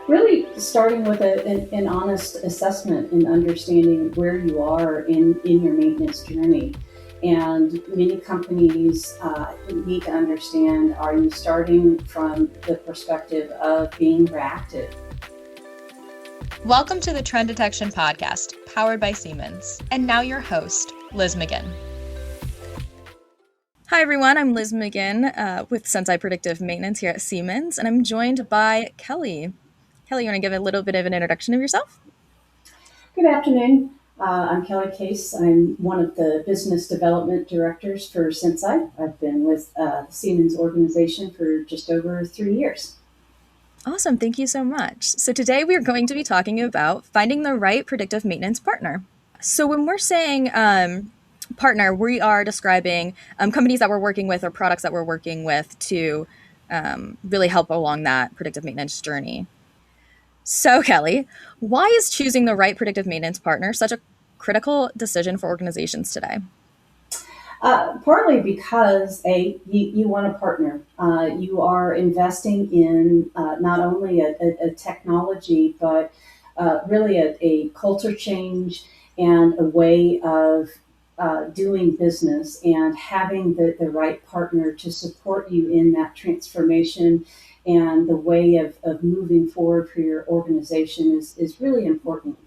Really starting with an honest assessment and understanding where you are in your maintenance journey. And many companies need to understand, are you starting from the perspective of being reactive? Welcome to the Trend Detection Podcast, powered by Siemens. And now your host, Liz McGinn. Hi, everyone. I'm Liz McGinn with Senseye Predictive Maintenance here at Siemens, and I'm joined by Kelli. Kelli, you want to give a little bit of an introduction of yourself? Good afternoon. I'm Kelli Case. I'm one of the business development directors for Senseye. I've been with the Siemens organization for just over 3 years. Awesome. Thank you so much. So today we are going to be talking about finding the right predictive maintenance partner. So when we're saying partner, we are describing companies that we're working with or products that we're working with to really help along that predictive maintenance journey. So Kelli, why is choosing the right predictive maintenance partner such a critical decision for organizations today? Partly because you want a partner. You are investing in not only a technology, but really a culture change and a way of doing business, and having the right partner to support you in that transformation and the way of moving forward for your organization is really important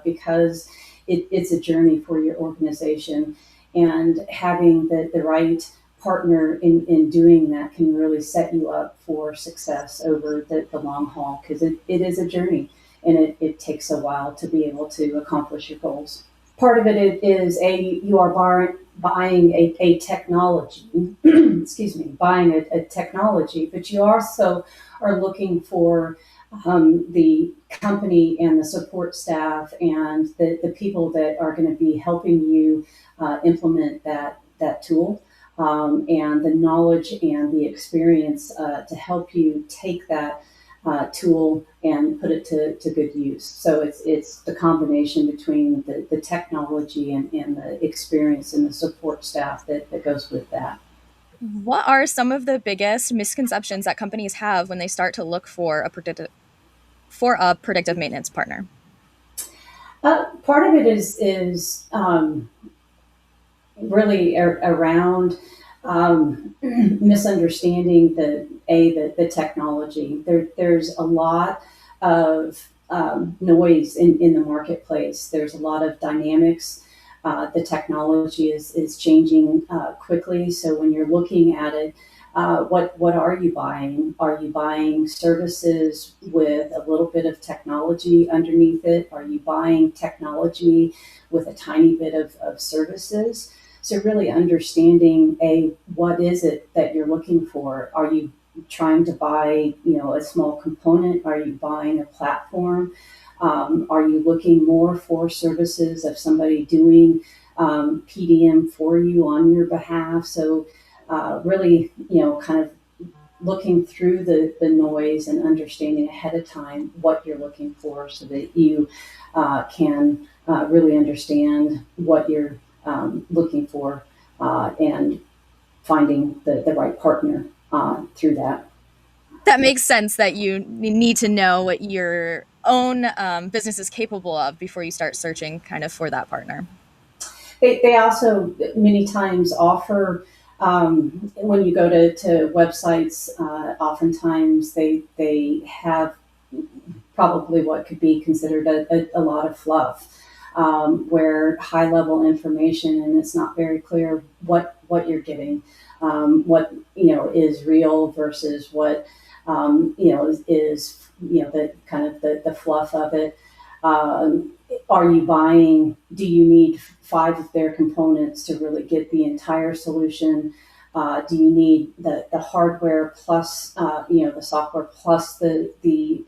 because it's a journey for your organization. And having the right partner in doing that can really set you up for success over the long haul, because it is a journey, and it takes a while to be able to accomplish your goals. Part of it is you are buying a technology, excuse me, buying a technology, but you also are looking for the company and the support staff and the people that are going to be helping you implement that tool, and the knowledge and the experience to help you take that tool and put it to good use. So it's the combination between the technology and the experience and the support staff that goes with that. What are some of the biggest misconceptions that companies have when they start to look for a predictive maintenance partner? Part of it is really around misunderstanding the technology. There's a lot of noise in the marketplace. There's a lot of dynamics. The technology is changing quickly. So when you're looking at it, what are you buying? Are you buying services with a little bit of technology underneath it? Are you buying technology with a tiny bit of services? So really understanding what is it that you're looking for? Are you trying to buy a small component? Are you buying a platform? Are you looking more for services of somebody doing PDM for you on your behalf? So really, kind of looking through the noise and understanding ahead of time what you're looking for, so that you can really understand what you're looking for and finding the right partner through that. That makes sense, that you need to know what your own business is capable of before you start searching kind of for that partner. They also many times offer, when you go to websites, oftentimes they have probably what could be considered a lot of fluff, where high level information, and it's not very clear what you're getting, what is real versus what is the kind of the fluff of it. Are you buying? Do you need 5 of their components to really get the entire solution? Do you need the hardware plus the software plus the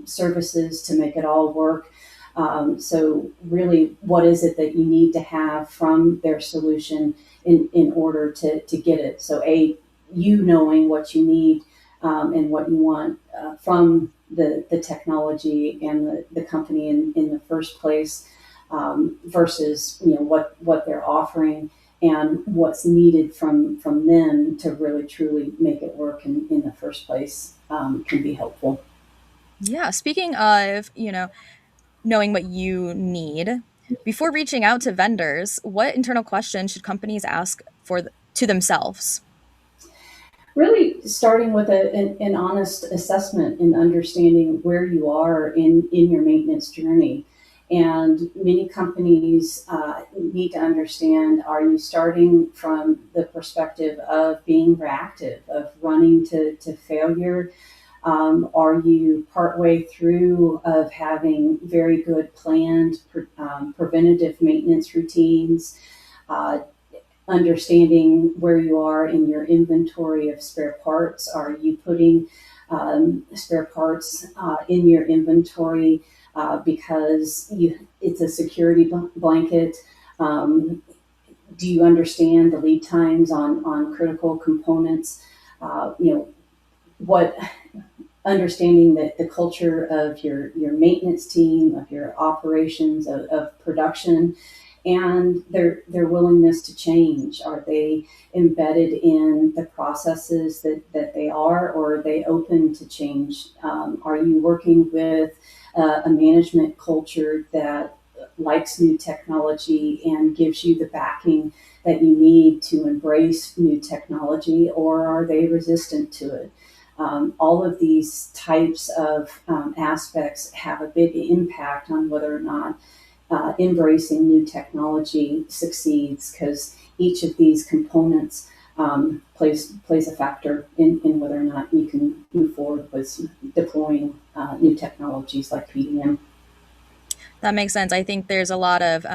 services to make it all work? So really, what is it that you need to have from their solution in order to get it? So you knowing what you need and what you want from the technology and the company in the first place, versus what they're offering and what's needed from them to really truly make it work in the first place, can be helpful. Yeah. Speaking of, knowing what you need, before reaching out to vendors, what internal questions should companies ask to themselves? Really starting with an honest assessment and understanding where you are in your maintenance journey. And many companies need to understand, are you starting from the perspective of being reactive, of running to failure? Are you partway through of having very good planned preventative maintenance routines? Uh, Understanding where you are in your inventory of spare parts. Are you putting spare parts in your inventory because it's a security blanket? Do you understand the lead times on critical components? What understanding that the culture of your maintenance team, of your operations, of production, and their willingness to change. Are they embedded in the processes that they are, or are they open to change? Are you working with a management culture that likes new technology and gives you the backing that you need to embrace new technology, or are they resistant to it? All of these types of aspects have a big impact on whether or not embracing new technology succeeds, because each of these components plays a factor in whether or not you can move forward with deploying new technologies like PDM. That makes sense. I think there's a lot of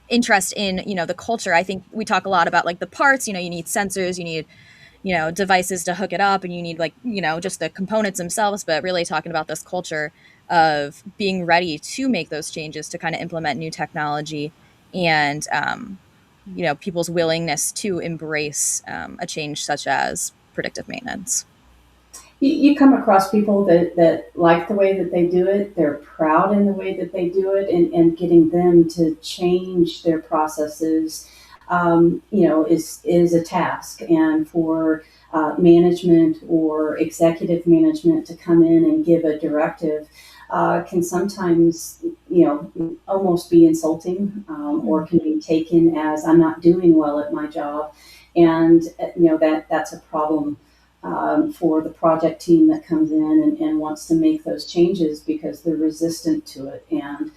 interest in, the culture. I think we talk a lot about like the parts, you need sensors, you need, devices to hook it up, and you need like, just the components themselves, but really talking about this culture of being ready to make those changes, to kind of implement new technology, and, people's willingness to embrace a change such as predictive maintenance. You come across people that like the way that they do it, they're proud in the way that they do it, and getting them to change their processes, is a task. And for management or executive management to come in and give a directive can sometimes, almost be insulting, or can be taken as I'm not doing well at my job, and that's a problem for the project team that comes in and wants to make those changes because they're resistant to it. And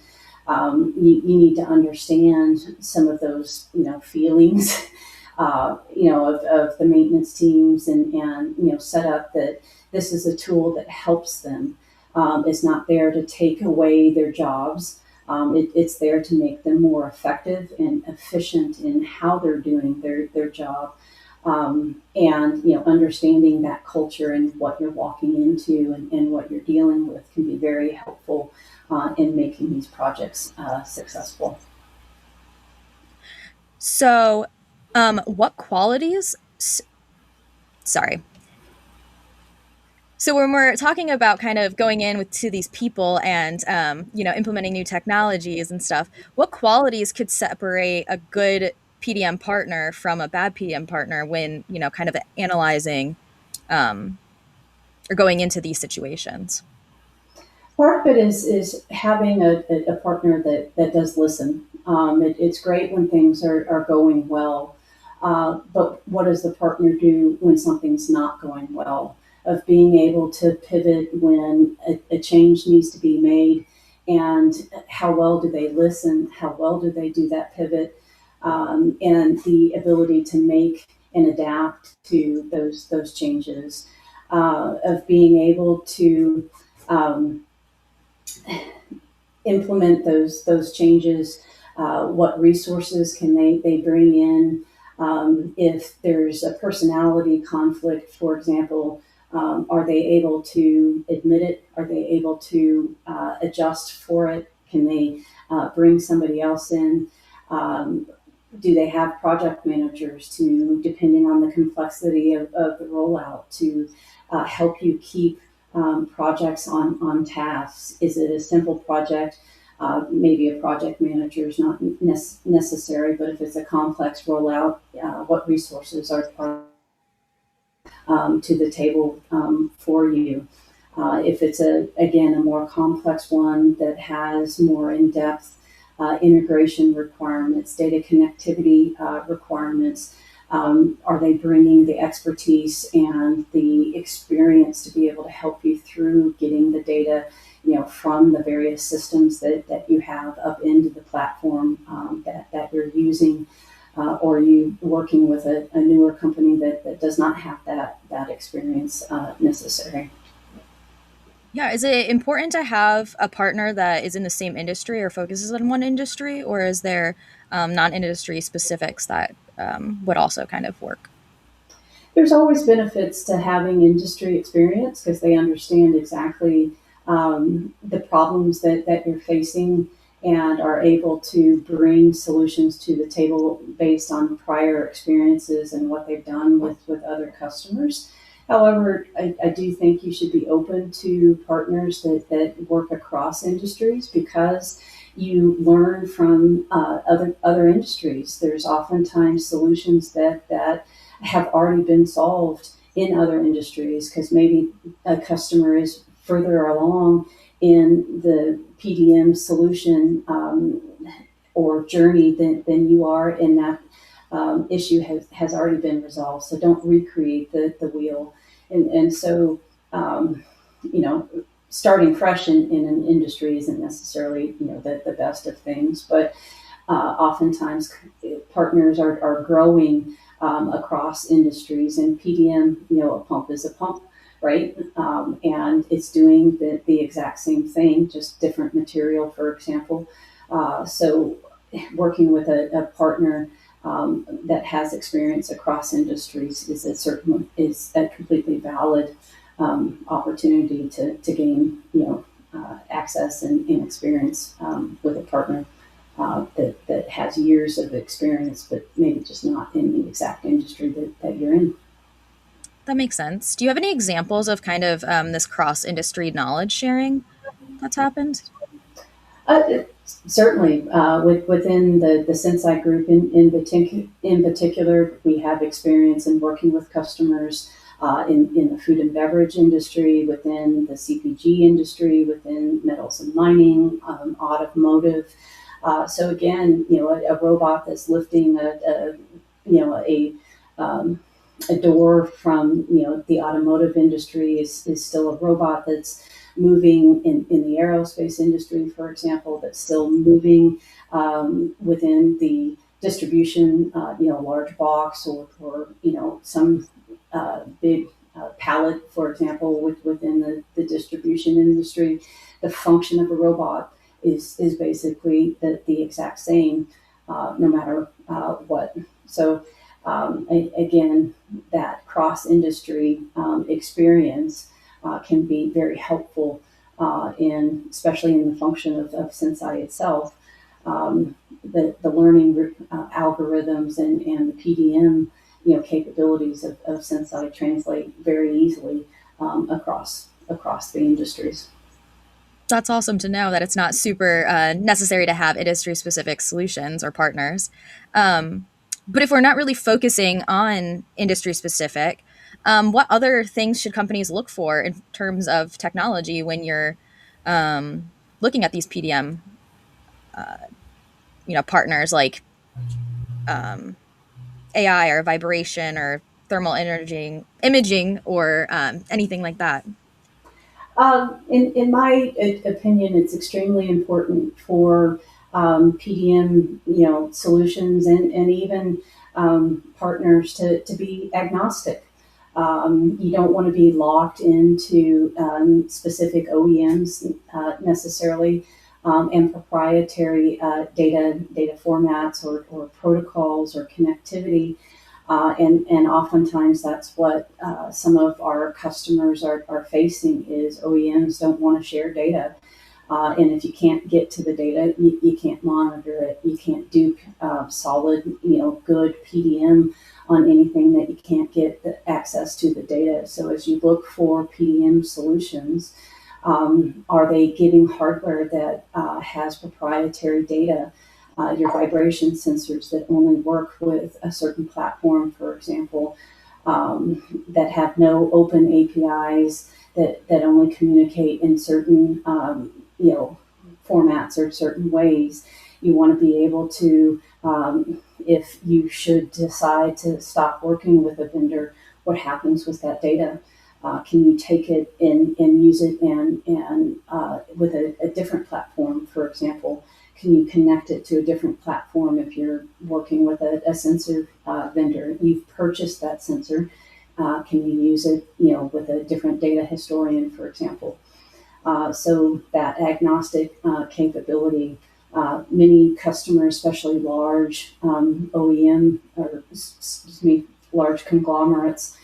you need to understand some of those, feelings, of the maintenance teams, and set up that this is a tool that helps them. It's not there to take away their jobs. It's there to make them more effective and efficient in how they're doing their job. And understanding that culture and what you're walking into, and what you're dealing with, can be very helpful in making these projects successful. So, what qualities? Sorry. So when we're talking about kind of going in to these people and implementing new technologies and stuff, what qualities could separate a good PDM partner from a bad PDM partner when kind of analyzing or going into these situations? Part of it is having a partner that does listen. It's great when things are going well, but what does the partner do when something's not going well? Of being able to pivot when a change needs to be made, and how well do they listen? How well do they do that pivot? And the ability to make and adapt to those changes, of being able to implement those changes. What resources can they bring in? If there's a personality conflict, for example, are they able to admit it? Are they able to adjust for it? Can they bring somebody else in? Do they have project managers to, depending on the complexity of the rollout, to help you keep projects on tasks? Is it a simple project? Maybe a project manager is not necessary, but if it's a complex rollout, what resources are to the table for you? If it's again, a more complex one that has more in-depth integration requirements, data connectivity requirements, are they bringing the expertise and the experience to be able to help you through getting the data, from the various systems that you have up into the platform that you're using? Or are you working with a newer company that does not have that experience necessary? Yeah, is it important to have a partner that is in the same industry or focuses on one industry, or is there non-industry specifics that would also kind of work? There's always benefits to having industry experience because they understand exactly the problems that you're facing and are able to bring solutions to the table based on prior experiences and what they've done with other customers. However, I do think you should be open to partners that work across industries because you learn from other industries. There's oftentimes solutions that have already been solved in other industries because maybe a customer is further along in the PDM solution or journey than you are, and that issue has already been resolved. So don't recreate the wheel. And so, you know, starting fresh in an industry isn't necessarily, the best of things, but oftentimes partners are growing across industries, and PDM, a pump is a pump, right? And it's doing the exact same thing, just different material, for example. So working with a partner that has experience across industries is a completely valid opportunity to gain, access and experience with a partner that has years of experience, but maybe just not in the exact industry that you're in. That makes sense. Do you have any examples of kind of this cross-industry knowledge sharing that's happened? Certainly, within the Senseye group in particular, we have experience in working with customers in the food and beverage industry, within the CPG industry, within metals and mining, automotive. So again, a robot that's lifting a door from the automotive industry is still a robot that's moving in the aerospace industry, for example, that's still moving within the distribution, large box or some big pallet, for example, within the distribution industry. The function of a robot is basically the exact same, no matter what. So again, that cross-industry experience can be very helpful especially in the function of Senseye itself. The learning algorithms and the PDM capabilities of Senseye translate very easily across the industries. That's awesome to know that it's not super necessary to have industry-specific solutions or partners. But if we're not really focusing on industry-specific, what other things should companies look for in terms of technology when you're looking at these PDM, partners like AI or vibration or thermal imaging or anything like that? In my opinion, it's extremely important for PDM, solutions and even partners to be agnostic. You don't want to be locked into specific OEMs necessarily, and proprietary data formats or protocols or connectivity. And oftentimes that's what some of our customers are facing is OEMs don't want to share data. And if you can't get to the data, you can't monitor it. You can't do solid, good PDM on anything that you can't get the access to the data. So as you look for PDM solutions, are they giving hardware that has proprietary data? Your vibration sensors that only work with a certain platform, for example, that have no open APIs, that only communicate in certain formats or certain ways. You want to be able to, if you should decide to stop working with a vendor, what happens with that data? Can you take it and use it and with a different platform, for example? Can you connect it to a different platform if you're working with a sensor vendor? You've purchased that sensor. Can you use it, with a different data historian, for example? So that agnostic capability, many customers, especially large OEM or large conglomerates,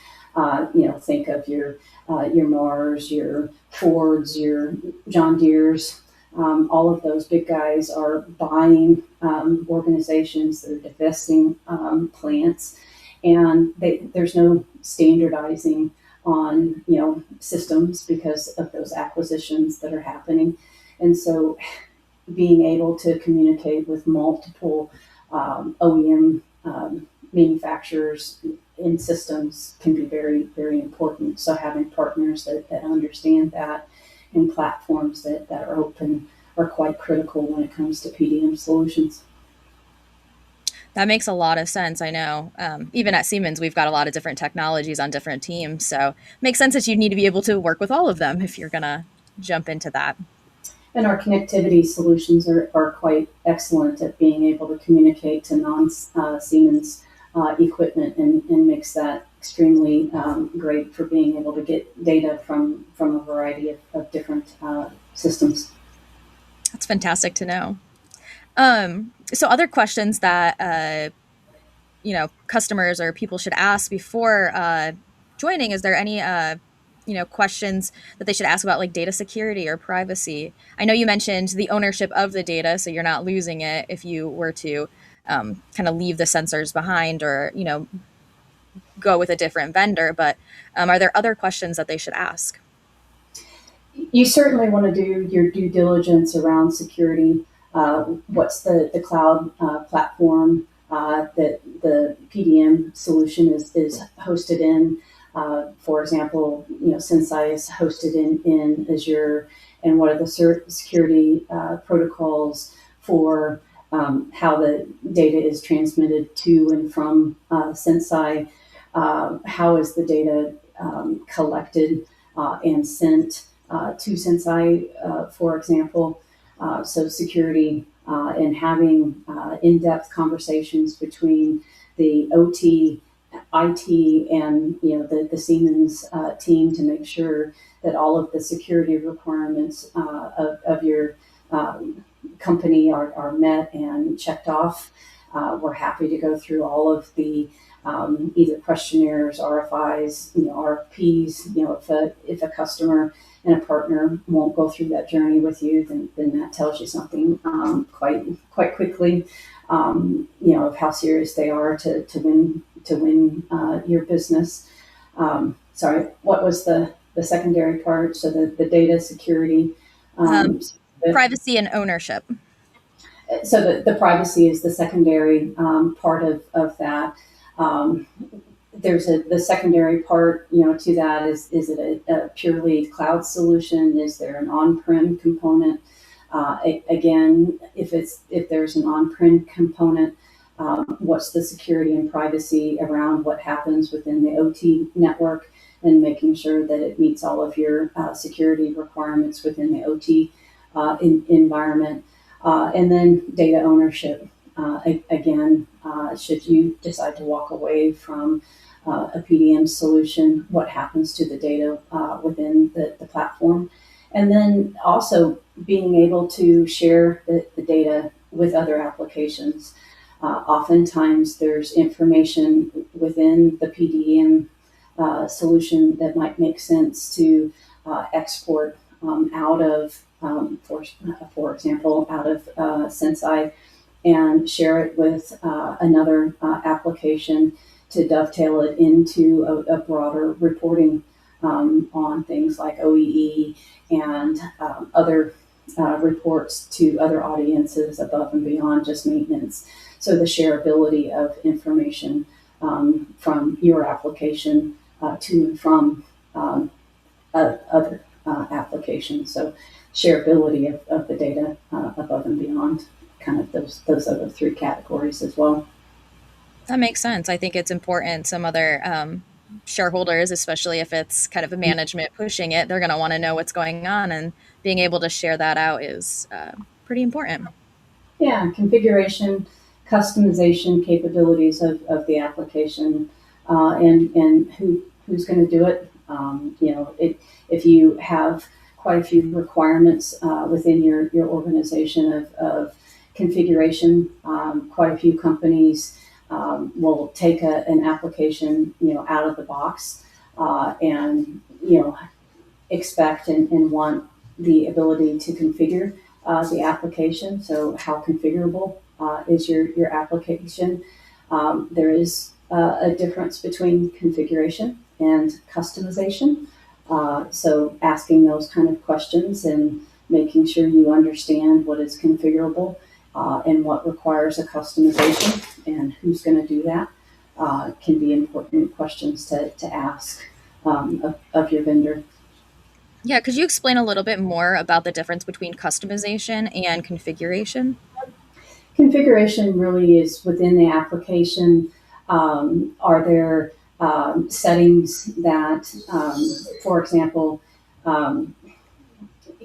think of your Mars, your Fords, your John Deeres. All of those big guys are buying organizations that are divesting plants, and there's no standardizing on systems because of those acquisitions that are happening. And so being able to communicate with multiple OEM manufacturers in systems can be very, very important. So having partners that understand that and platforms that are open are quite critical when it comes to PDM solutions. That makes a lot of sense. I know. Even at Siemens, we've got a lot of different technologies on different teams. So it makes sense that you need to be able to work with all of them if you're going to jump into that. And our connectivity solutions are quite excellent at being able to communicate to non-Siemens equipment and makes that extremely great for being able to get data from a variety of different systems. That's fantastic to know. So other questions that, customers or people should ask before joining, is there any, questions that they should ask about like data security or privacy? I know you mentioned the ownership of the data, so you're not losing it if you were to kind of leave the sensors behind or, go with a different vendor. But are there other questions that they should ask? You certainly want to do your due diligence around security. What's the cloud platform that the PDM solution is hosted in? For example, Senseye is hosted in Azure, and what are the security protocols for how the data is transmitted to and from Senseye? How is the data collected and sent to Senseye, for example? So security and having in-depth conversations between the OT, IT, and the Siemens team to make sure that all of the security requirements of your company are met and checked off. We're happy to go through all of the either questionnaires, RFIs, RFPs. If a customer and a partner won't go through that journey with you, then that tells you something quite quickly. Of how serious they are to win your business. Sorry, what was the secondary part? So the data security, privacy and ownership. So the privacy is the secondary part of that. There's the secondary part, to that is it a purely cloud solution? Is there an on-prem component? Again, if there's an on-prem component, what's the security and privacy around what happens within the OT network and making sure that it meets all of your security requirements within the OT environment. And then data ownership. Again, should you decide to walk away from a PDM solution, what happens to the data within the platform? And then also being able to share the data with other applications. Oftentimes there's information within the PDM solution that might make sense to export out of, for example, out of Senseye and share it with another application to dovetail it into a broader reporting on things like OEE and other reports to other audiences above and beyond just maintenance. So the shareability of information from your application to and from other applications. So shareability of the data above and beyond kind of those other three categories as well. That makes sense. I think it's important. Some other shareholders, especially if it's kind of a management pushing it, they're going to want to know what's going on, and being able to share that out is pretty important. Yeah, configuration, customization capabilities of the application, and who's going to do it. If you have quite a few requirements within your organization of configuration, quite a few companies will take an application out of the box and expect and want the ability to configure the application. So how configurable is your application? There is a difference between configuration and customization. So asking those kind of questions and making sure you understand what is configurable and what requires a customization and who's going to do that can be important questions to ask of your vendor. Yeah, could you explain a little bit more about the difference between customization and configuration? Configuration really is within the application. Are there settings that, for example, um,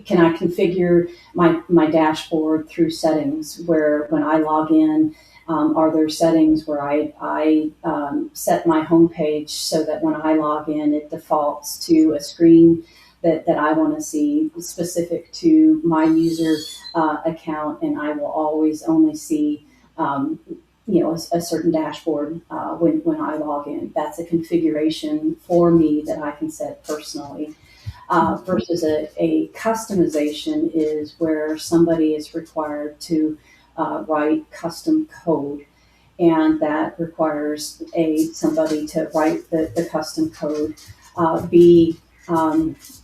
can I configure my dashboard through settings where when I log in, are there settings where I set my homepage so that when I log in, it defaults to a screen that I want to see specific to my user account, and I will always only see a certain dashboard when I log in. That's a configuration for me that I can set personally. Versus a customization is where somebody is required to write custom code, and that requires somebody to write the custom code. B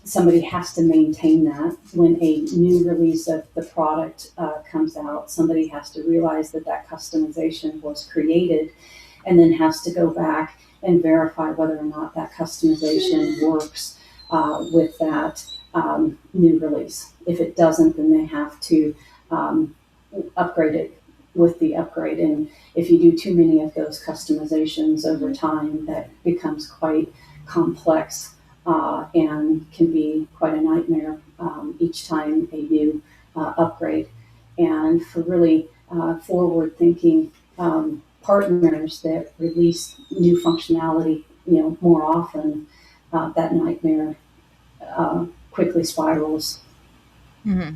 Somebody has to maintain that when a new release of the product comes out. Somebody has to realize that customization was created, and then has to go back and verify whether or not that customization works with that new release. If it doesn't, then they have to upgrade it with the upgrade. And if you do too many of those customizations over time, that becomes quite complex and can be quite a nightmare each time a new upgrade. And for really forward thinking partners that release new functionality, more often, that nightmare quickly spirals. Hmm.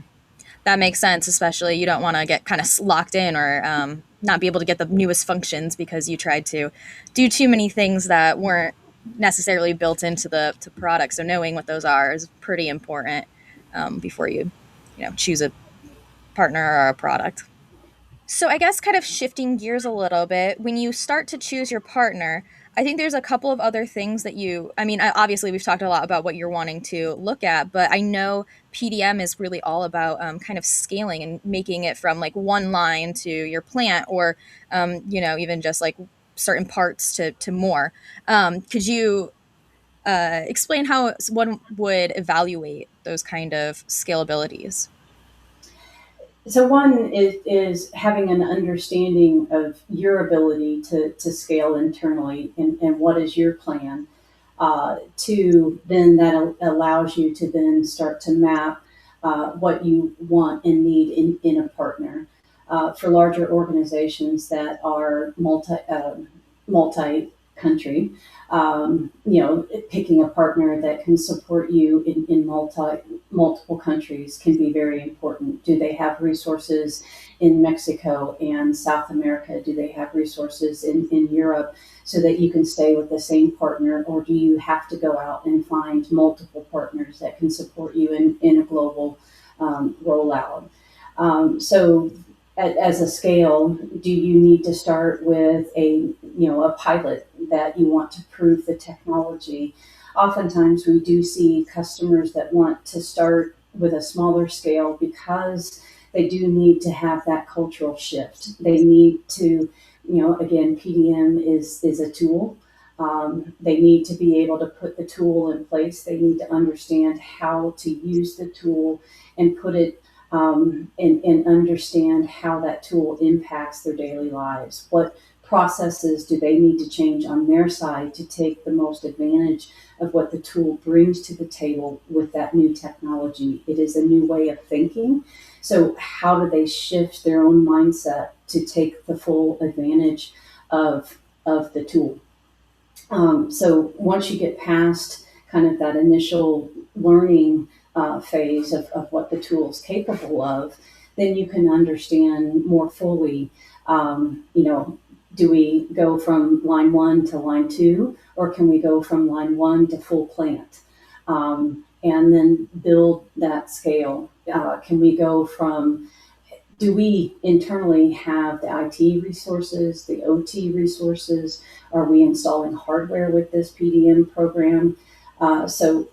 That makes sense, especially you don't want to get kind of locked in or not be able to get the newest functions because you tried to do too many things that weren't necessarily built into the product. So knowing what those are is pretty important before you choose a partner or a product. So I guess kind of shifting gears a little bit, when you start to choose your partner, I think there's a couple of other things that obviously we've talked a lot about what you're wanting to look at, but I know PDM is really all about kind of scaling and making it from like one line to your plant or, even just like certain parts to more. Could you explain how one would evaluate those kind of scalabilities? So one is having an understanding of your ability to scale internally and what is your plan. Two, then that allows you to then start to map what you want and need in a partner. For larger organizations that are multi country, picking a partner that can support you in multiple countries can be very important. Do they have resources in Mexico and South America? Do they have resources in Europe so that you can stay with the same partner, or do you have to go out and find multiple partners that can support you in a global rollout? So as a scale, do you need to start with a pilot that you want to prove the technology? Oftentimes we do see customers that want to start with a smaller scale because they do need to have that cultural shift. They need to, again, PDM is a tool, They need to be able to put the tool in place. They need to understand how to use the tool and put it and understand how that tool impacts their daily lives. What processes do they need to change on their side to take the most advantage of what the tool brings to the table with that new technology? It is a new way of thinking. So how do they shift their own mindset to take the full advantage of the tool? So once you get past kind of that initial learning phase of what the tool is capable of, then you can understand more fully, you know, do we go from line 1 to line 2, or can we go from line 1 to full plant? And then build that scale. Can we go from, do we internally have the IT resources, the OT resources? Are we installing hardware with this PDM program? So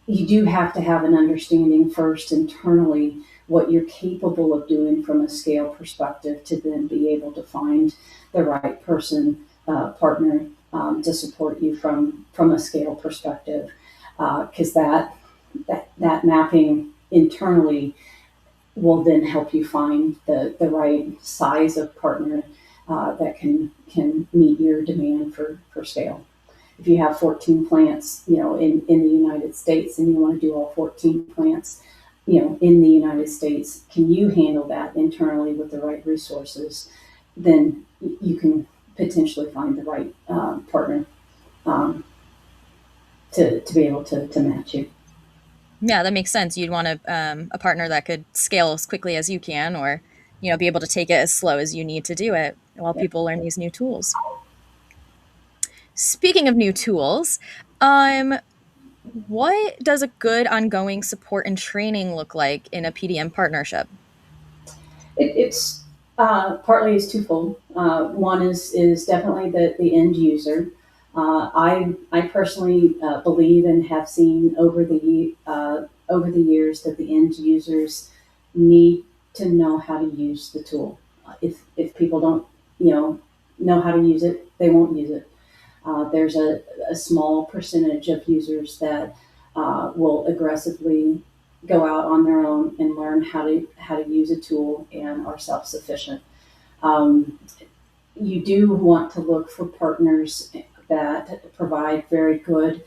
you do have to have an understanding first internally what you're capable of doing from a scale perspective to then be able to find the right person, partner, to support you from a scale perspective. Because that mapping internally will then help you find the right size of partner that can meet your demand for scale. If you have 14 plants, you know, in the United States, and you want to do all 14 plants, you know, in the United States, can you handle that internally with the right resources? Then you can potentially find the right partner to be able to match you. Yeah, that makes sense. You'd want a partner that could scale as quickly as you can, or be able to take it as slow as you need to do it while Yeah. people learn these new tools. Speaking of new tools, um, what does a good ongoing support and training look like in a PDM partnership? It's partly is twofold. One is definitely the end user. I personally believe and have seen over the years that the end users need to know how to use the tool. If people don't, you know how to use it, they won't use it. There's a small percentage of users that will aggressively go out on their own and learn how to use a tool and are self-sufficient. Um, you do want to look for partners that provide very good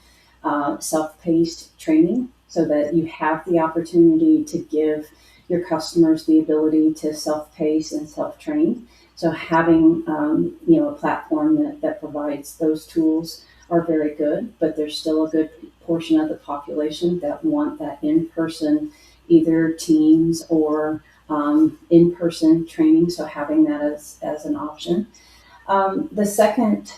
self-paced training so that you have the opportunity to give your customers the ability to self-pace and self-train. So having a platform that provides those tools are very good, but there's still a good portion of the population that want that in-person, either Teams or in-person training. So having that as an option. The second,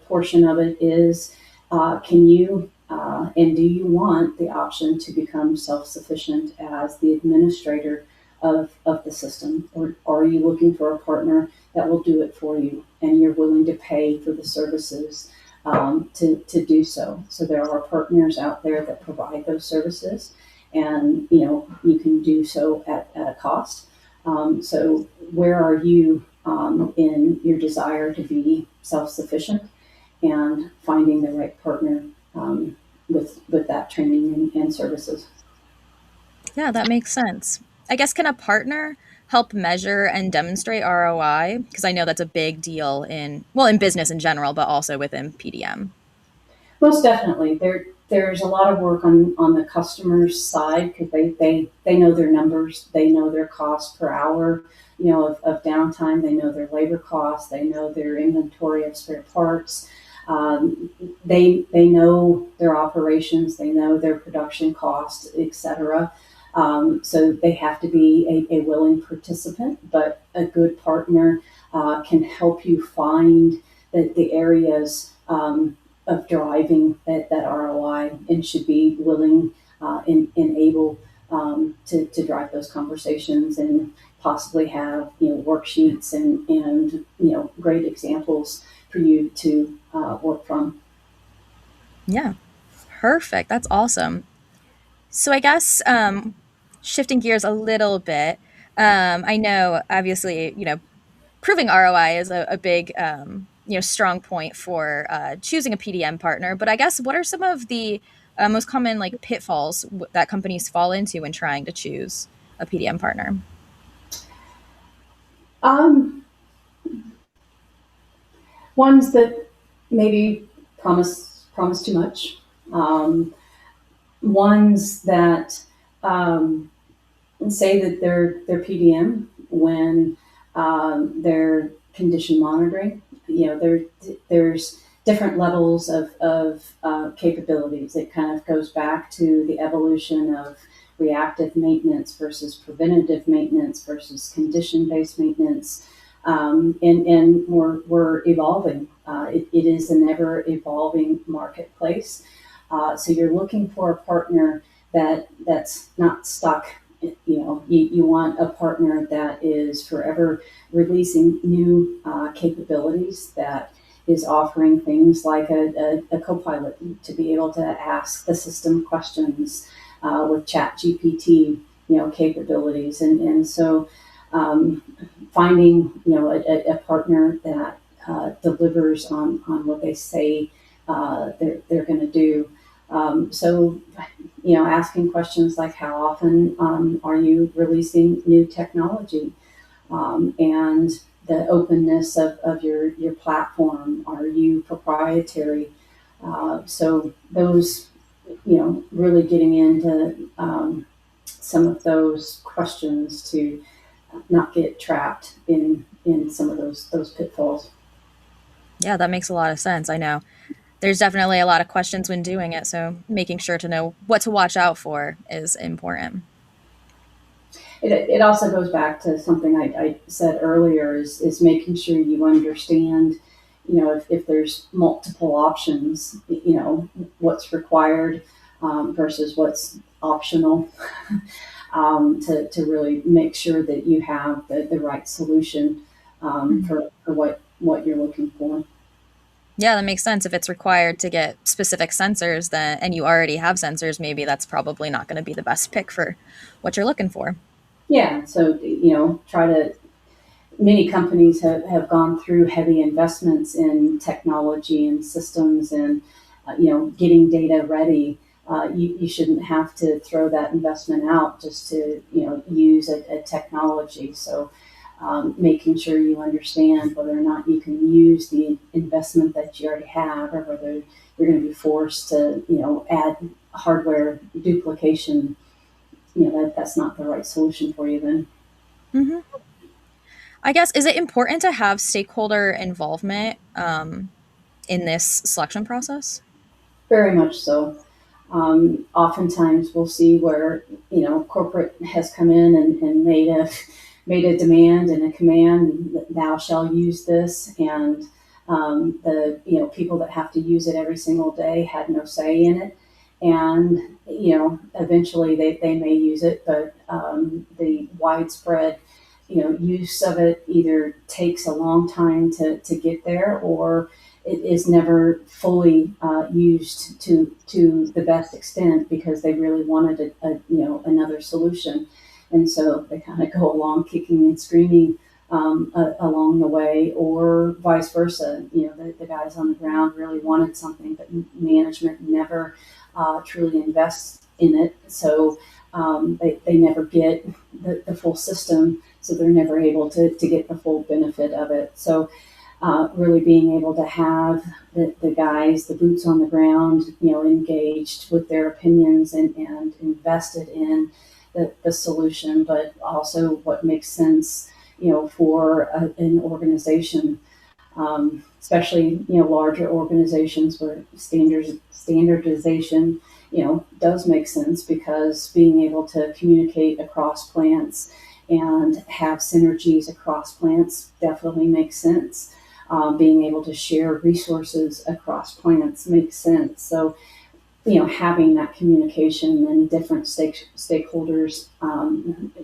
portion of it is, can you and do you want the option to become self-sufficient as the administrator of the system, or are you looking for a partner that will do it for you and you're willing to pay for the services to do so? So there are partners out there that provide those services, and you can do so at a cost. So where are you in your desire to be self-sufficient and finding the right partner with that training and services? Yeah, that makes sense. I guess, can a partner help measure and demonstrate ROI? Because I know that's a big deal in business in general, but also within PDM. Most definitely. There's a lot of work on the customer's side because they know their numbers, they know their cost per hour, of downtime, they know their labor costs, they know their inventory of spare parts. They know their operations, they know their production costs, etc. So they have to be a willing participant, but a good partner can help you find the areas of driving that ROI, and should be willing and able to drive those conversations and possibly have worksheets and great examples for you to work from. Yeah, perfect. That's awesome. So I guess shifting gears a little bit, I know obviously, proving ROI is a big strong point for choosing a PDM partner. But I guess what are some of the most common like pitfalls that companies fall into when trying to choose a PDM partner? Um, Ones that maybe promise too much. Ones that say that they're PDM when they're condition monitoring. There's different levels of capabilities. It kind of goes back to the evolution of reactive maintenance versus preventative maintenance versus condition-based maintenance. And we're evolving. It is an ever evolving marketplace. So you're looking for a partner that's not stuck. You want a partner that is forever releasing new capabilities, that is offering things like a co-pilot to be able to ask the system questions with chat GPT, capabilities. And so finding, a partner that delivers on what they say they're going to do. So, asking questions like how often are you releasing new technology, and the openness of your platform. Are you proprietary? So those, really getting into some of those questions to not get trapped in some of those pitfalls. Yeah, that makes a lot of sense. I know there's definitely a lot of questions when doing it, so making sure to know what to watch out for is important. It also goes back to something I said earlier, is making sure you understand, if there's multiple options, what's required versus what's optional, to really make sure that you have the right solution for what you're looking for. Yeah, that makes sense. If it's required to get specific sensors, then and you already have sensors, maybe that's probably not going to be the best pick for what you're looking for. Yeah, so many companies have gone through heavy investments in technology and systems and getting data ready. You shouldn't have to throw that investment out just to use a technology. So making sure you understand whether or not you can use the investment that you already have, or whether you're going to be forced to add hardware duplication. That's not the right solution for you then. hmm I guess, is it important to have stakeholder involvement in this selection process? Very much so. Oftentimes we'll see where corporate has come in and made a demand and a command that thou shall use this, and the people that have to use it every single day had no say in it, and eventually they may use it, but the widespread use of it either takes a long time to get there, or it is never fully used to the best extent because they really wanted another solution, and so they kind of go along kicking and screaming along the way, or vice versa. The guys on the ground really wanted something, but management never truly invests in it, so they never get the full system, so they're never able to get the full benefit of it. So really being able to have the guys, the boots on the ground, engaged with their opinions and invested in the solution, but also what makes sense, for an organization, especially, larger organizations where standardization, does make sense, because being able to communicate across plants and have synergies across plants definitely makes sense. Being able to share resources across plants makes sense. So, having that communication and different stakeholders,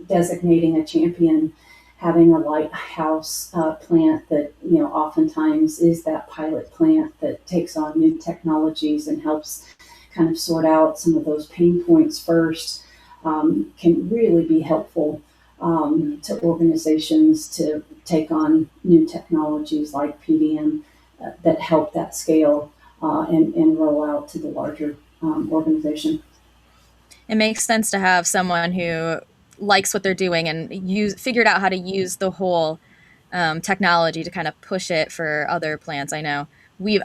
designating a champion, having a lighthouse plant that, oftentimes is that pilot plant that takes on new technologies and helps kind of sort out some of those pain points first, can really be helpful to organizations to take on new technologies like PDM that help that scale and roll out to the larger organization. It makes sense to have someone who likes what they're doing and figured out how to use the whole technology to kind of push it for other plants. I know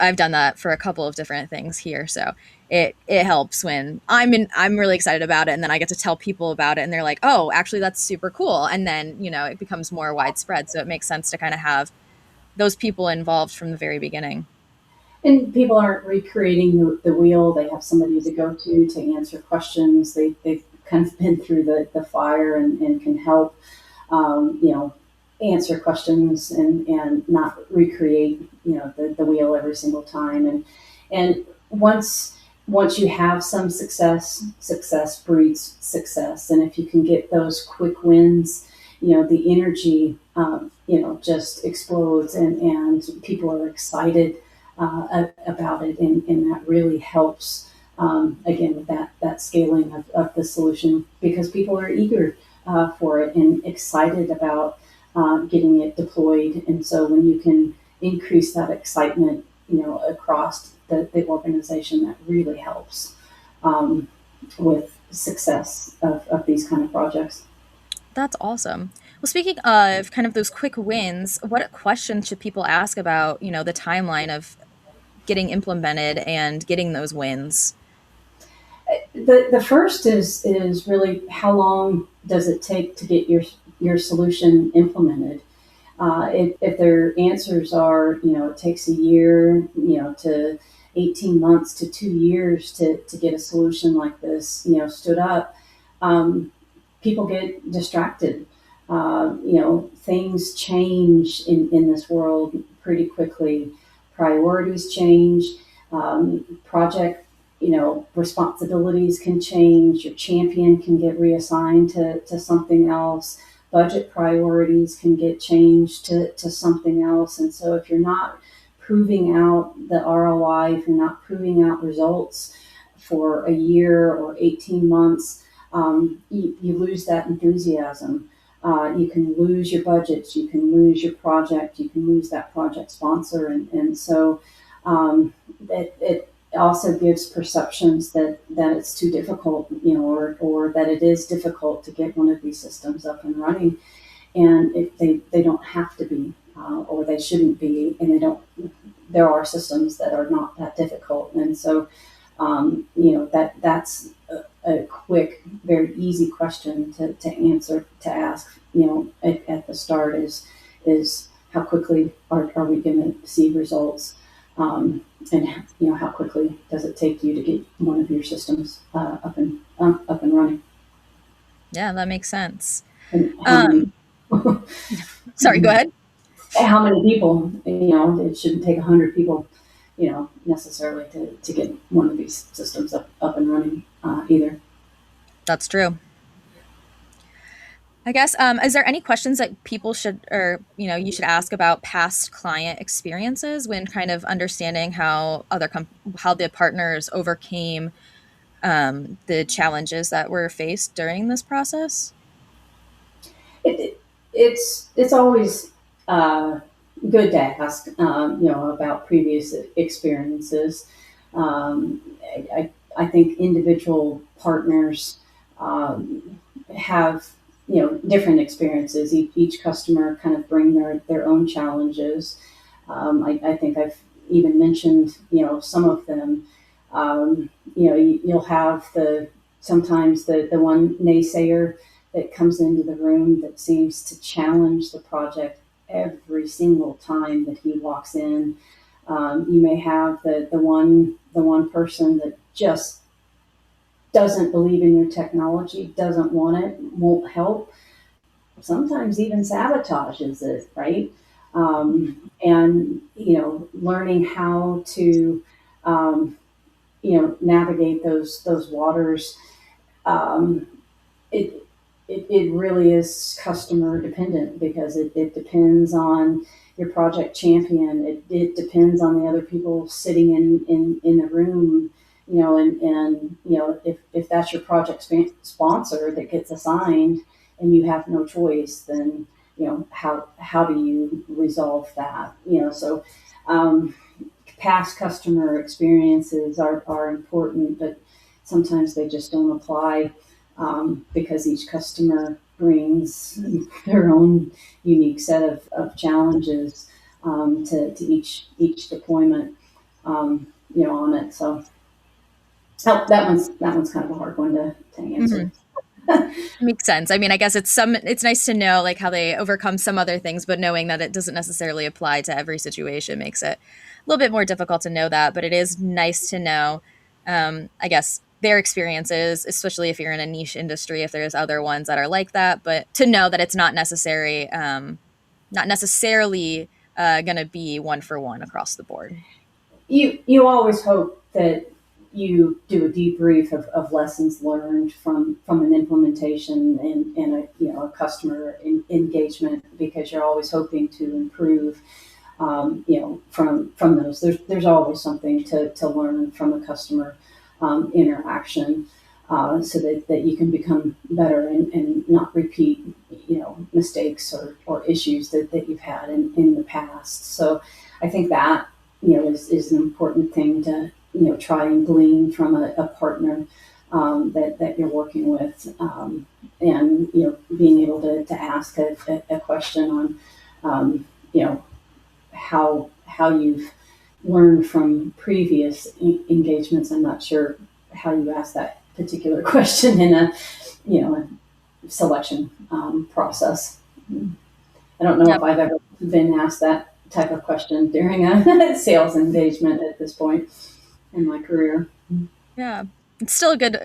I've done that for a couple of different things here, so it helps when I'm really excited about it, and then I get to tell people about it, and they're like, "Oh, actually, that's super cool," and then it becomes more widespread. So it makes sense to kind of have those people involved from the very beginning. And people aren't recreating the wheel. They have somebody to go to answer questions. They've kind of been through the fire and can help, answer questions and not recreate, the wheel every single time. And once you have some success breeds success. And if you can get those quick wins, the energy, just explodes and people are excited about it, and that really helps again with that scaling of the solution, because people are eager for it and excited about getting it deployed. And so when you can increase that excitement, across the organization, that really helps with success of these kind of projects. That's awesome. Well, speaking of kind of those quick wins, what questions should people ask about, the timeline of getting implemented and getting those wins? The first is really, how long does it take to get your solution implemented? If their answers are, it takes a year, to 18 months to 2 years to get a solution like this, stood up, people get distracted. Things change in this world pretty quickly. Priorities change, project, responsibilities can change, your champion can get reassigned to something else, budget priorities can get changed to something else. And so if you're not proving out the ROI, if you're not proving out results for a year or 18 months, you lose that enthusiasm. You can lose your budgets, you can lose your project, you can lose that project sponsor. And so it also gives perceptions that it's too difficult, or that it is difficult to get one of these systems up and running. And if they don't have to be, or they shouldn't be, and there are systems that are not that difficult. And so, that's a quick, very easy question to answer, to ask, at the start is how quickly are we going to see results? And how quickly does it take you to get one of your systems up and running? Yeah, that makes sense. And Sorry, go ahead. how many people? It shouldn't take 100 people, necessarily to get one of these systems up and running either. That's true. I guess, is there any questions that people should, or, you should ask about past client experiences when kind of understanding how how the partners overcame the challenges that were faced during this process? It's always good to ask, about previous experiences. I think individual partners have different experiences. Each customer kind of bring their own challenges. I think I've even mentioned some of them. You'll have sometimes the one naysayer that comes into the room that seems to challenge the project every single time that he walks in. You may have the one person that just doesn't believe in your technology, doesn't want it, won't help, sometimes even sabotages it, right? And learning how to navigate those waters. It really is customer dependent, because it depends on your project champion. It depends on the other people sitting in the room, and if that's your project sponsor that gets assigned and you have no choice, then how do you resolve that? So past customer experiences are important, but sometimes they just don't apply because each customer brings their own unique set of challenges to each deployment, on it. So that one's kind of a hard one to Mm-hmm. answer. Makes sense. I mean, I guess it's nice to know like how they overcome some other things, but knowing that it doesn't necessarily apply to every situation makes it a little bit more difficult to know that. But it is nice to know, I guess, their experiences, especially if you're in a niche industry, if there's other ones that are like that, but to know that it's not necessarily going to be one for one across the board. You always hope that you do a debrief of lessons learned from an implementation and a customer engagement, because you're always hoping to improve from those. There's always something to learn from a customer interaction, so that you can become better and not repeat mistakes or issues that you've had in the past. So I think that is an important thing to try and glean from a partner that you're working with, and being able to ask a question on how you've learned from previous engagements. I'm not sure how you ask that particular question in a selection process. I don't know Yeah. if I've ever been asked that type of question during a sales engagement at this point in my career. Yeah. It's still a good,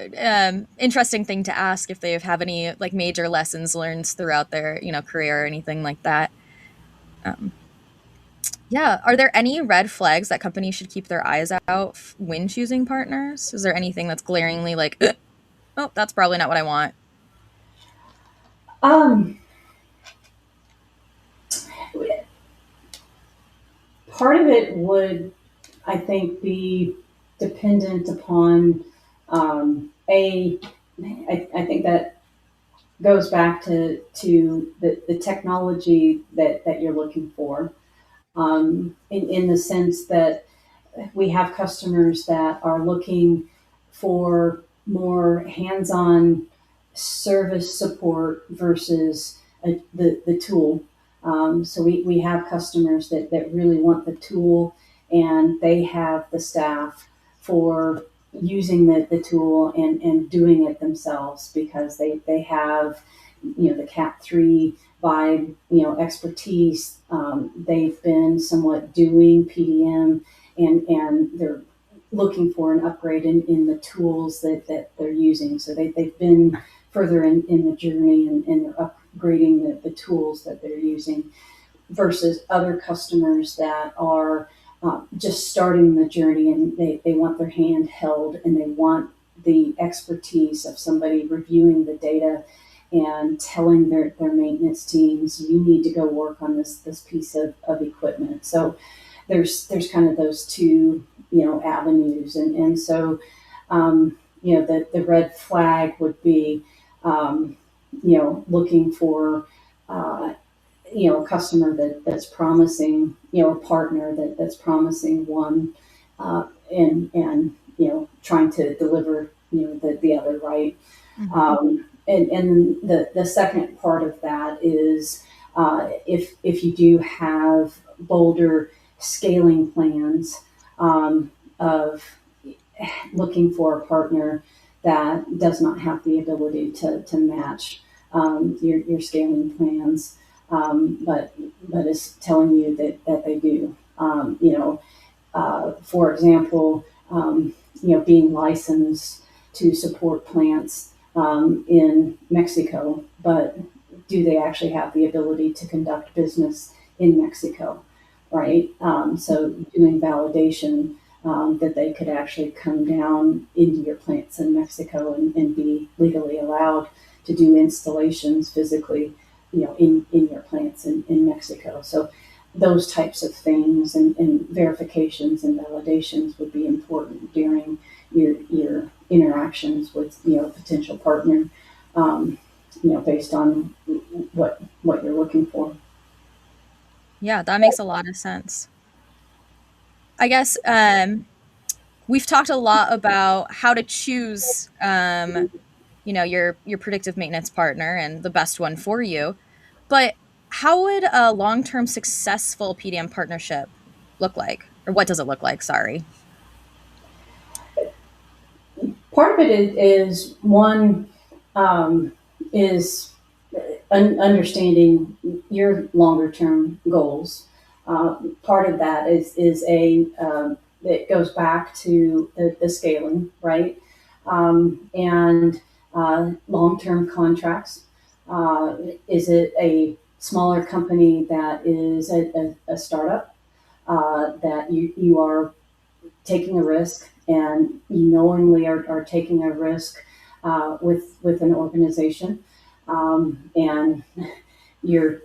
interesting thing to ask if they have any like major lessons learned throughout their, career or anything like that. Um, yeah. Are there any red flags that companies should keep their eyes out when choosing partners? Is there anything that's glaringly like, oh, that's probably not what I want? Um, Part of it would, I think, be dependent upon I think that goes back to the technology that you're looking for, in the sense that we have customers that are looking for more hands-on service support versus the tool. So we have customers that really want the tool, and they have the staff for using the tool and doing it themselves, because they have the Cat 3 by expertise. They've been somewhat doing PDM, and they're looking for an upgrade in the tools that they're using. So they've been further in the journey, and they're upgrading the tools that they're using, versus other customers that are just starting the journey, and they want their hand held, and they want the expertise of somebody reviewing the data and telling their maintenance teams, you need to go work on this piece of equipment. So there's kind of those two avenues, and so the red flag would be looking for a customer that's promising, a partner that's promising one, and trying to deliver the other, right. Mhm. And the second part of that is, if you do have bolder scaling plans, of looking for a partner that does not have the ability to match your scaling plans, but is telling you that they do. For example, being licensed to support plants in Mexico, but do they actually have the ability to conduct business in Mexico, right? So doing validation, that they could actually come down into your plants in Mexico and be legally allowed to do installations physically, in your plants in Mexico. So those types of things, and verifications and validations would be important during your interactions with a potential partner, based on what you're looking for. Yeah, that makes a lot of sense. I guess we've talked a lot about how to choose, your predictive maintenance partner and the best one for you. But how would a long-term successful PDM partnership look like? Or what does it look like? Sorry. Part of it is one is understanding your longer term goals. Part of that is it goes back to the scaling, right? And long term contracts. Is it a smaller company that is a startup that you are taking a risk and you knowingly are taking a risk with an organization, and you're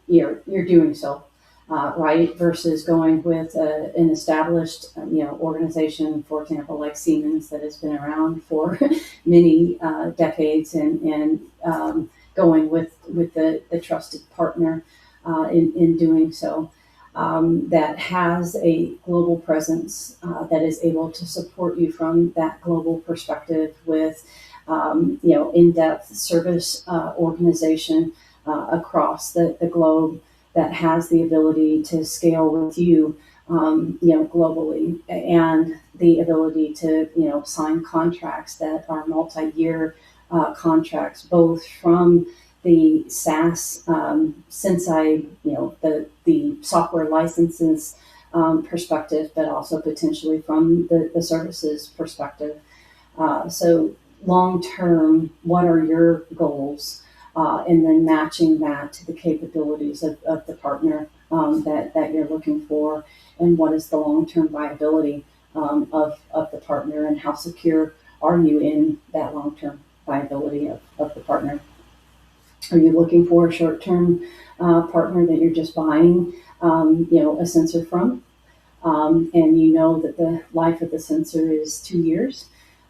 you're doing so right versus going with an established organization, for example, like Siemens that has been around for many decades, and going with the trusted partner in doing so. That has a global presence that is able to support you from that global perspective with, in-depth service organization across the globe that has the ability to scale with you, globally, and the ability to, sign contracts that are multi-year contracts, both from the SaaS Senseye, the software licenses perspective, but also potentially from the services perspective. So long term, what are your goals? And then matching that to the capabilities of the partner that you're looking for, and what is the long term viability of the partner, and how secure are you in that long term viability of the partner? Are you looking for a short-term partner that you're just buying, a sensor from, and you know that the life of the sensor is 2 years,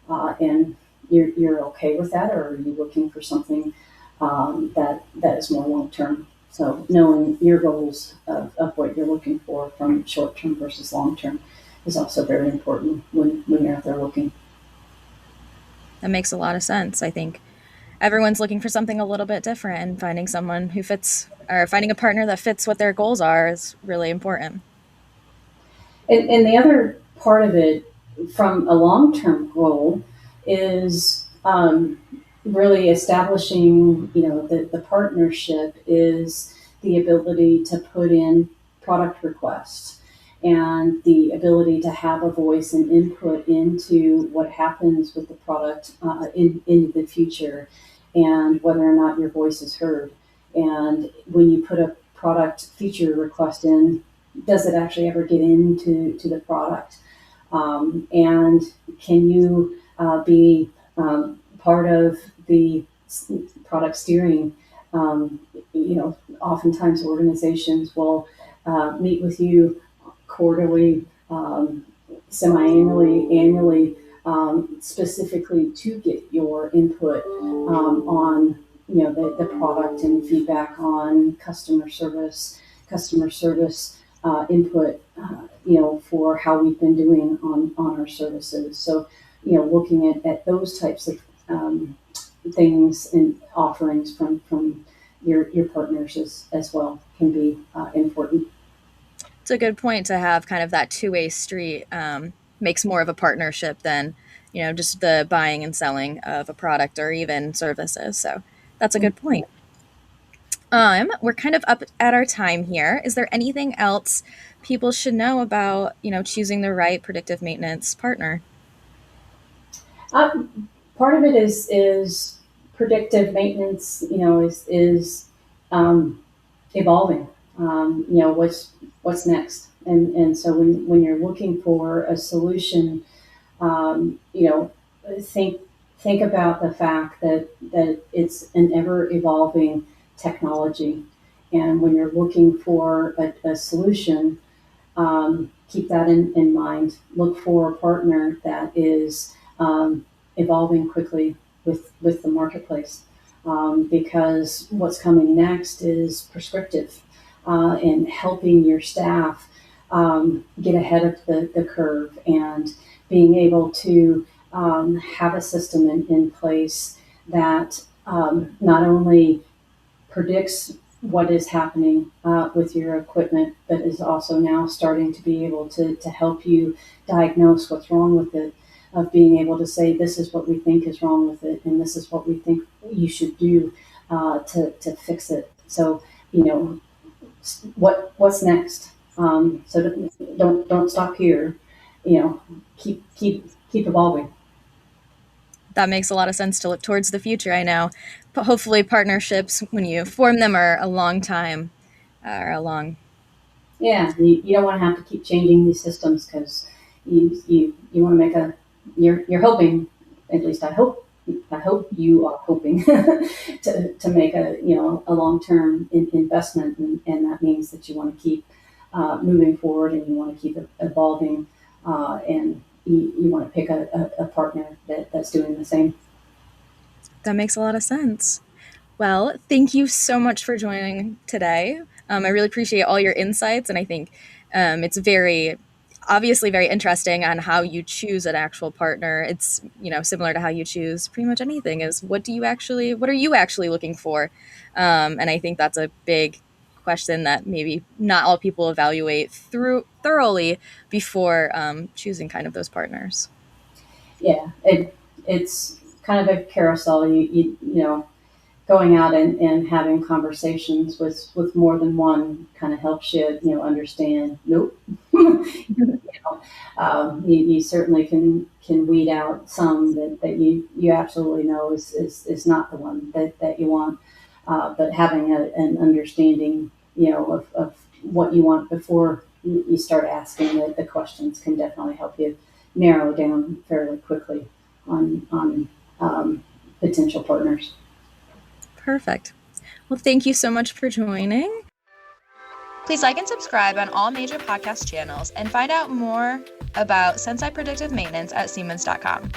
and you're okay with that, or are you looking for something that is more long-term? So knowing your goals of what you're looking for from short-term versus long-term is also very important when you're out there looking. That makes a lot of sense. I think everyone's looking for something a little bit different, and finding someone who fits, or finding a partner that fits what their goals are, is really important. And the other part of it from a long-term goal is really establishing, the partnership is the ability to put in product requests and the ability to have a voice and input into what happens with the product in the future, and whether or not your voice is heard. And when you put a product feature request in, does it actually ever get into the product? And can you be part of the product steering? Oftentimes organizations will meet with you quarterly, semi-annually, annually, specifically to get your input on the product, and feedback on customer service input, for how we've been doing on our services. So, looking at those types of things and offerings from your partners as well can be important. It's a good point to have kind of that two-way street. Makes more of a partnership than, just the buying and selling of a product or even services. So that's a good point. We're kind of up at our time here. Is there anything else people should know about, choosing the right predictive maintenance partner? Part of it is predictive maintenance. Is evolving. What's next, and so when you're looking for a solution, think about the fact that it's an ever evolving technology, and when you're looking for a solution, keep that in mind. Look for a partner that is evolving quickly with the marketplace, because what's coming next is prescriptive, and helping your staff get ahead of the curve, and being able to have a system in place that not only predicts what is happening with your equipment, but is also now starting to be able to help you diagnose what's wrong with it, of being able to say, this is what we think is wrong with it, and this is what we think you should do to fix it. So, what's next? So don't stop here. Keep evolving. That makes a lot of sense to look towards the future. I know, but hopefully partnerships, when you form them, are a long time, are a long. Yeah, you don't want to have to keep changing these systems, because you want to make you're hoping, at least I hope you are hoping to make a long-term investment, and that means that you want to keep moving forward, and you want to keep evolving, and you want to pick a partner that's doing the same. That makes a lot of sense. Well, thank you so much for joining today. I really appreciate all your insights, and I think it's obviously very interesting on how you choose an actual partner. It's similar to how you choose pretty much anything. Is what are you actually looking for? And I think that's a big question that maybe not all people evaluate thoroughly before choosing kind of those partners. Yeah, it's kind of a carousel. Going out and having conversations with more than one kind of helps you understand. Nope. You certainly can weed out some that you absolutely know is not the one that you want. But having an understanding, of what you want before you start asking the questions can definitely help you narrow down fairly quickly on potential partners. Perfect. Well, thank you so much for joining. Please like and subscribe on all major podcast channels, and find out more about Senseye Predictive Maintenance at Siemens.com.